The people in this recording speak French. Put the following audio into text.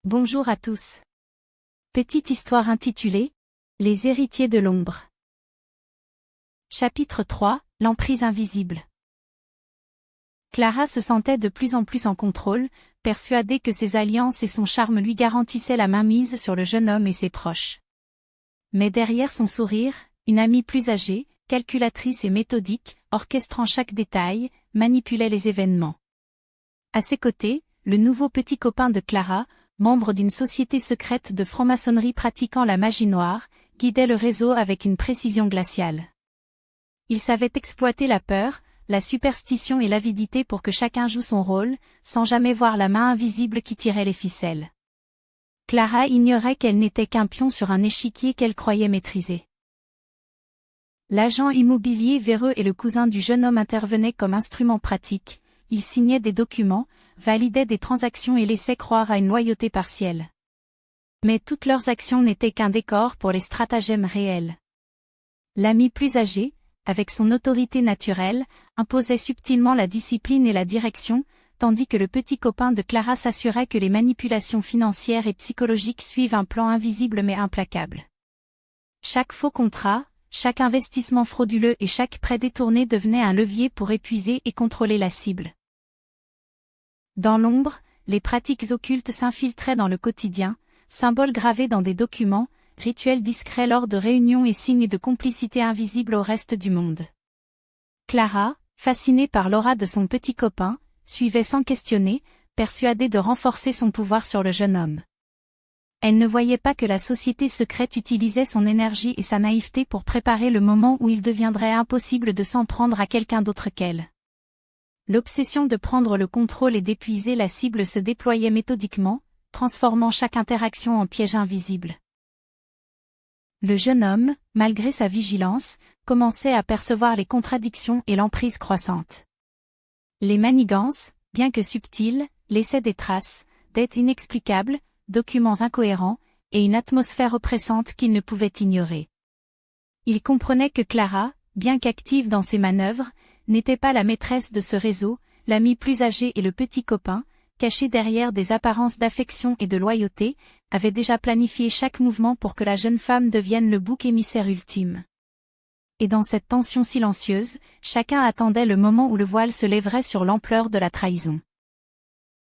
Bonjour à tous. Petite histoire intitulée « Les héritiers de l'ombre ». Chapitre 3 – L'emprise invisible. Clara se sentait de plus en plus en contrôle, persuadée que ses alliances et son charme lui garantissaient la mainmise sur le jeune homme et ses proches. Mais derrière son sourire, une amie plus âgée, calculatrice et méthodique, orchestrant chaque détail, manipulait les événements. À ses côtés, le nouveau petit copain de Clara, membre d'une société secrète de franc-maçonnerie pratiquant la magie noire, guidait le réseau avec une précision glaciale. Il savait exploiter la peur, la superstition et l'avidité pour que chacun joue son rôle, sans jamais voir la main invisible qui tirait les ficelles. Clara ignorait qu'elle n'était qu'un pion sur un échiquier qu'elle croyait maîtriser. L'agent immobilier véreux et le cousin du jeune homme intervenaient comme instrument pratique. Ils signaient des documents, validaient des transactions et laissaient croire à une loyauté partielle. Mais toutes leurs actions n'étaient qu'un décor pour les stratagèmes réels. L'ami plus âgé, avec son autorité naturelle, imposait subtilement la discipline et la direction, tandis que le petit copain de Clara s'assurait que les manipulations financières et psychologiques suivent un plan invisible mais implacable. Chaque faux contrat, chaque investissement frauduleux et chaque prêt détourné devenait un levier pour épuiser et contrôler la cible. Dans l'ombre, les pratiques occultes s'infiltraient dans le quotidien, symboles gravés dans des documents, rituels discrets lors de réunions et signes de complicité invisible au reste du monde. Clara, fascinée par l'aura de son petit copain, suivait sans questionner, persuadée de renforcer son pouvoir sur le jeune homme. Elle ne voyait pas que la société secrète utilisait son énergie et sa naïveté pour préparer le moment où il deviendrait impossible de s'en prendre à quelqu'un d'autre qu'elle. L'obsession de prendre le contrôle et d'épuiser la cible se déployait méthodiquement, transformant chaque interaction en piège invisible. Le jeune homme, malgré sa vigilance, commençait à percevoir les contradictions et l'emprise croissante. Les manigances, bien que subtiles, laissaient des traces, dettes inexplicables, documents incohérents, et une atmosphère oppressante qu'il ne pouvait ignorer. Il comprenait que Clara, bien qu'active dans ses manœuvres, n'était pas la maîtresse de ce réseau, l'ami plus âgé et le petit copain, caché derrière des apparences d'affection et de loyauté, avaient déjà planifié chaque mouvement pour que la jeune femme devienne le bouc émissaire ultime. Et dans cette tension silencieuse, chacun attendait le moment où le voile se lèverait sur l'ampleur de la trahison.